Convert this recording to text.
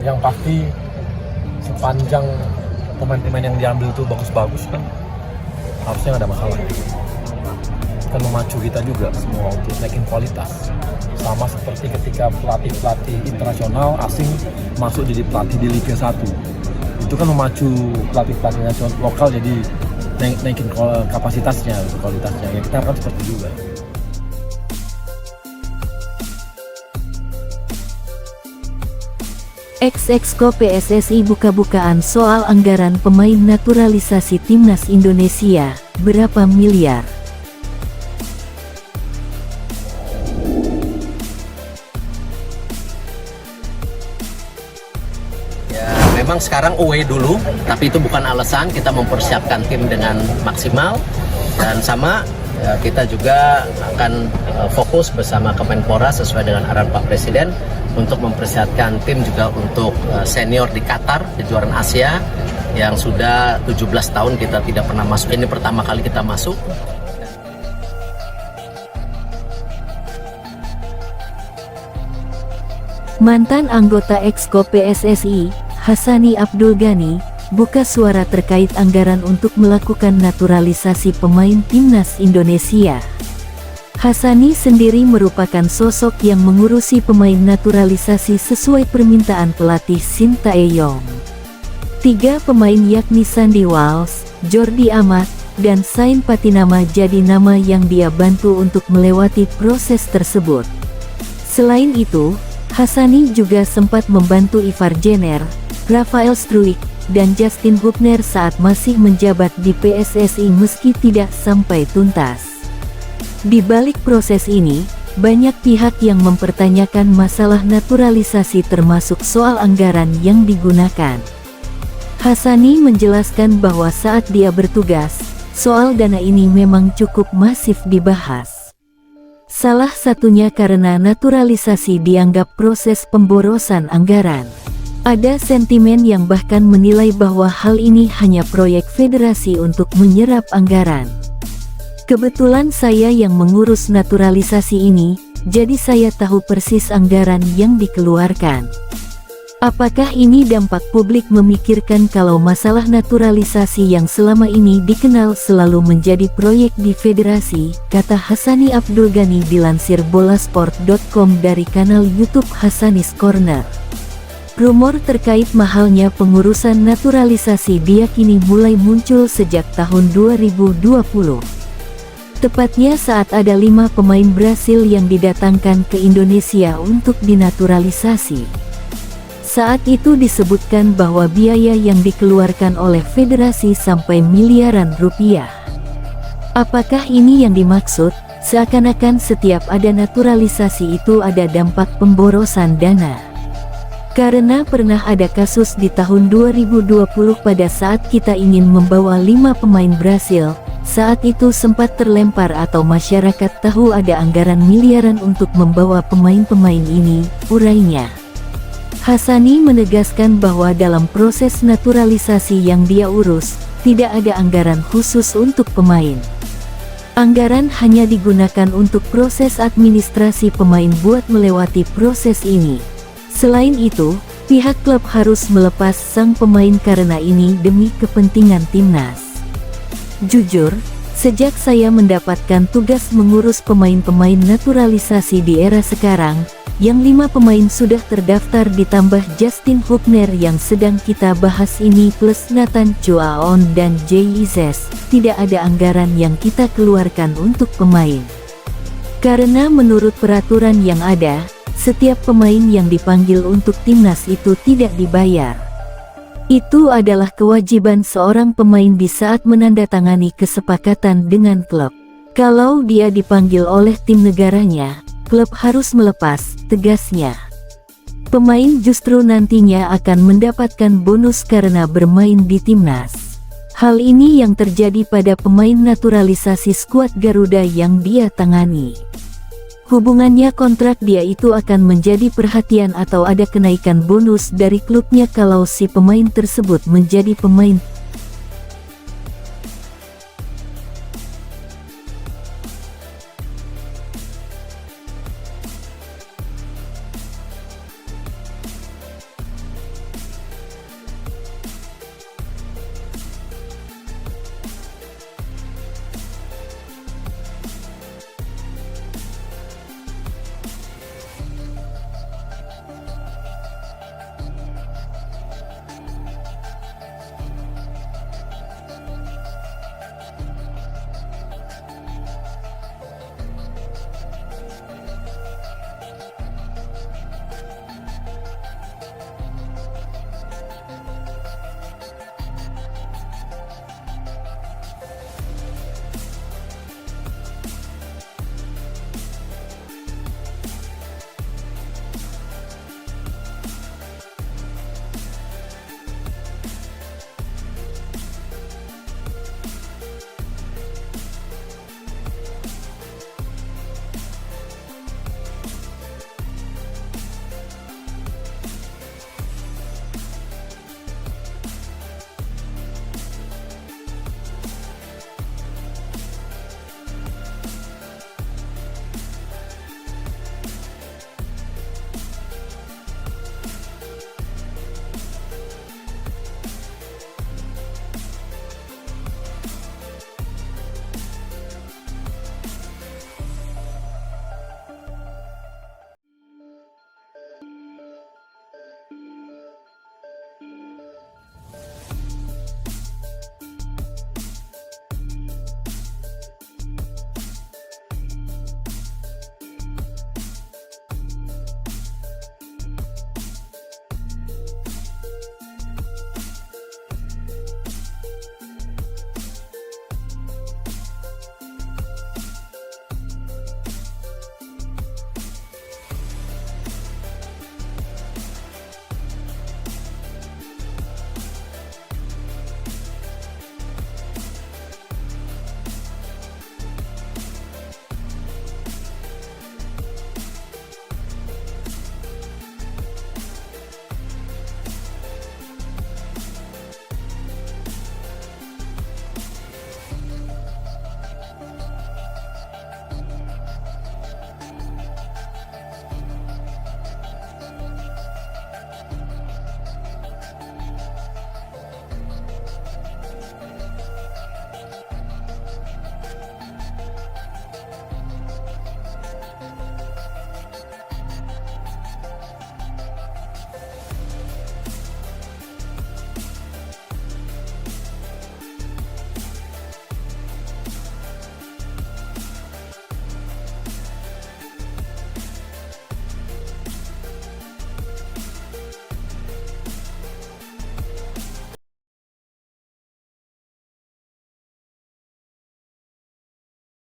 Yang pasti sepanjang pemain-pemain yang diambil itu bagus-bagus kan, harusnya nggak ada masalah. Kan memacu kita juga semua untuk naikin kualitas. Sama seperti ketika pelatih-pelatih internasional asing masuk jadi pelatih di Liga 1. Itu kan memacu pelatih-pelatih nasional lokal jadi naikin kapasitasnya, kualitasnya. Ya kita kan seperti juga. Ex-Exco PSSI buka-bukaan soal anggaran pemain naturalisasi Timnas Indonesia, berapa miliar? Ya, memang sekarang away dulu, tapi itu bukan alasan. Kita mempersiapkan tim dengan maksimal dan sama kita juga akan fokus bersama Kemenpora sesuai dengan arahan Pak Presiden untuk mempersiapkan tim juga untuk senior di Qatar, kejuaraan Asia yang sudah 17 tahun kita tidak pernah masuk. Ini pertama kali kita masuk. Mantan anggota Exco PSSI, Hassani Abdul Ghani, buka suara terkait anggaran untuk melakukan naturalisasi pemain Timnas Indonesia. Hassani sendiri merupakan sosok yang mengurusi pemain naturalisasi sesuai permintaan pelatih Shin Tae-yong. 3 pemain yakni Sandy Walsh, Jordi Amat, dan Sain Patinama jadi nama yang dia bantu untuk melewati proses tersebut. Selain itu, Hassani juga sempat membantu Ivar Jenner, Rafael Struijk, dan Justin Hubner saat masih menjabat di PSSI meski tidak sampai tuntas. Di balik proses ini, banyak pihak yang mempertanyakan masalah naturalisasi termasuk soal anggaran yang digunakan. Hassani menjelaskan bahwa saat dia bertugas, soal dana ini memang cukup masif dibahas. Salah satunya karena naturalisasi dianggap proses pemborosan anggaran. Ada sentimen yang bahkan menilai bahwa hal ini hanya proyek federasi untuk menyerap anggaran. Kebetulan saya yang mengurus naturalisasi ini, jadi saya tahu persis anggaran yang dikeluarkan. Apakah ini dampak publik memikirkan kalau masalah naturalisasi yang selama ini dikenal selalu menjadi proyek di federasi, kata Hassani Abdul Ghani dilansir bolasport.com dari kanal YouTube Hassani's Corner. Rumor terkait mahalnya pengurusan naturalisasi diyakini mulai muncul sejak tahun 2020. Tepatnya saat ada 5 pemain Brasil yang didatangkan ke Indonesia untuk dinaturalisasi. Saat itu disebutkan bahwa biaya yang dikeluarkan oleh federasi sampai miliaran rupiah. Apakah ini yang dimaksud? Seakan-akan setiap ada naturalisasi itu ada dampak pemborosan dana. Karena pernah ada kasus di tahun 2020 pada saat kita ingin membawa 5 pemain Brasil, saat itu sempat terlempar atau masyarakat tahu ada anggaran miliaran untuk membawa pemain-pemain ini, urainya. Hassani menegaskan bahwa dalam proses naturalisasi yang dia urus, tidak ada anggaran khusus untuk pemain. Anggaran hanya digunakan untuk proses administrasi pemain buat melewati proses ini. Selain itu, pihak klub harus melepas sang pemain karena ini demi kepentingan timnas. Jujur, sejak saya mendapatkan tugas mengurus pemain-pemain naturalisasi di era sekarang, yang 5 pemain sudah terdaftar ditambah Justin Hubner yang sedang kita bahas ini plus Nathan Choaon dan JIZS, tidak ada anggaran yang kita keluarkan untuk pemain. Karena menurut peraturan yang ada, setiap pemain yang dipanggil untuk timnas itu tidak dibayar. Itu adalah kewajiban seorang pemain di saat menandatangani kesepakatan dengan klub. Kalau dia dipanggil oleh tim negaranya, klub harus melepas, tegasnya. Pemain justru nantinya akan mendapatkan bonus karena bermain di timnas. Hal ini yang terjadi pada pemain naturalisasi skuad Garuda yang dia tangani. Hubungannya kontrak dia itu akan menjadi perhatian atau ada kenaikan bonus dari klubnya kalau si pemain tersebut menjadi pemain